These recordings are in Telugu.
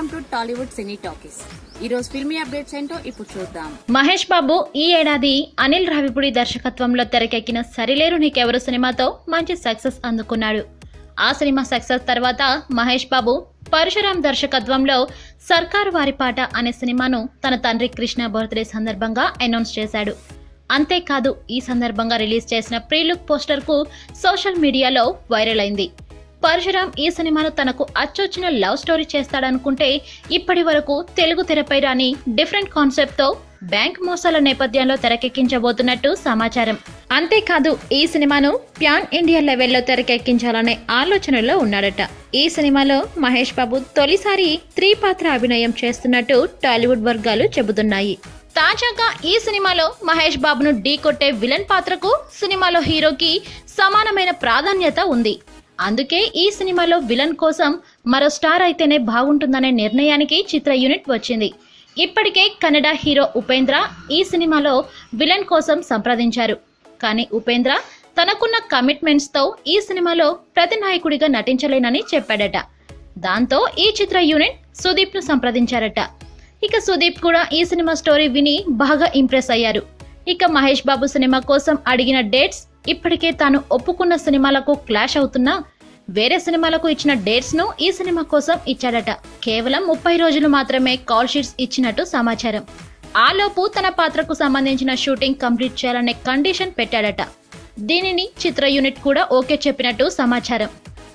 Welcome to Tollywood cine talkies. ఈ రోజు ఫిల్మీ అప్డేట్స్ ఏంటో ఇప్పుడు చూద్దాం. మహేష్ బాబు ఈ ఏడాది అనిల్ రావిపూడి దర్శకత్వంలో తెరకెక్కిన సరిలేరు నీకెవరు సినిమాతో మంచి సక్సెస్ అందుకున్నాడు. ఆ సినిమా సక్సెస్ తర్వాత మహేష్ బాబు పరశురామ్ దర్శకత్వంలో సర్కారు వారి పాట అనే సినిమాను తన తండ్రి కృష్ణ బర్త్డే సందర్భంగా అనౌన్స్ చేశాడు. అంతేకాదు ఈ సందర్భంగా రిలీజ్ చేసిన ప్రీ లుక్ పోస్టర్ కు సోషల్ మీడియాలో వైరల్ అయింది. పరశురామ్ ఈ సినిమాను తనకు అచ్చొచ్చిన లవ్ స్టోరీ చేస్తాడనుకుంటే ఇప్పటి వరకు తెలుగు తెరపై రాని డిఫరెంట్ కాన్సెప్ట్ తో బ్యాంక్ మోసాల నేపథ్యంలో తెరకెక్కించబోతున్నట్టు సమాచారం. అంతేకాదు ఈ సినిమాను ప్యాన్ ఇండియా లెవెల్లో తెరకెక్కించాలనే ఆలోచనలో ఉన్నాడట. ఈ సినిమాలో మహేష్ బాబు తొలిసారి త్రిపాత్ర అభినయం చేస్తున్నట్టు టాలీవుడ్ వర్గాలు చెబుతున్నాయి. తాజాగా ఈ సినిమాలో మహేష్ బాబును ఢీ కొట్టే విలన్ పాత్రకు సినిమాలో హీరోకి సమానమైన ప్రాధాన్యత ఉంది. అందుకే ఈ సినిమాలో విలన్ కోసం మరో స్టార్ అయితేనే బాగుంటుందనే నిర్ణయానికి చిత్ర యూనిట్ వచ్చింది. ఇప్పటికే కన్నడ హీరో ఉపేంద్ర ఈ సినిమాలో విలన్ కోసం సంప్రదించారు. కానీ ఉపేంద్ర తనకున్న కమిట్మెంట్స్ తో ఈ సినిమాలో ప్రతినాయకుడిగా నటించలేనని చెప్పాడట. దాంతో ఈ చిత్ర యూనిట్ సుదీప్ ను సంప్రదించారట. ఇక సుదీప్ కూడా ఈ సినిమా స్టోరీ విని బాగా ఇంప్రెస్ అయ్యారు. ఇక మహేష్ బాబు సినిమా కోసం అడిగిన డేట్స్ ఇప్పటికే తాను ఒప్పుకున్న సినిమాలకు క్లాష్ అవుతున్నా వేరే సినిమాలకు ఇచ్చిన డేట్స్ ను ఈ సినిమా కోసం ఇచ్చాడట. కేవలం 30 రోజులు మాత్రమే కాల్ షీట్స్ ఇచ్చినట్టు సమాచారం. ఆలోపు తన పాత్రకు సంబంధించిన షూటింగ్ కంప్లీట్ చేయాలనే కండిషన్ పెట్టాడట. దీనిని చిత్ర యూనిట్ కూడా ఓకే చెప్పినట్టు సమాచారం.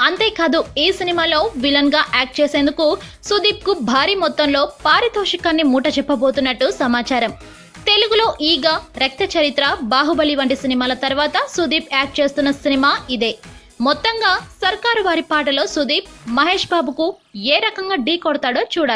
అంతేకాదు ఈ సినిమాలో విలన్ గా యాక్ట్ చేసేందుకు సుదీప్ కు భారీ మొత్తంలో పారితోషికాన్ని మూట చెప్పబోతున్నట్టు సమాచారం. తెలుగులో ఈగ, రక్త చరిత్ర, బాహుబలి వంటి సినిమాల తర్వాత సుదీప్ యాక్ట్ చేస్తున్న సినిమా ఇదే. మొత్తంగా సర్కారు వారి పాటలో సుదీప్ మహేష్ బాబుకు ఏ రకంగా ఢీ కొడతాడో చూడాలి.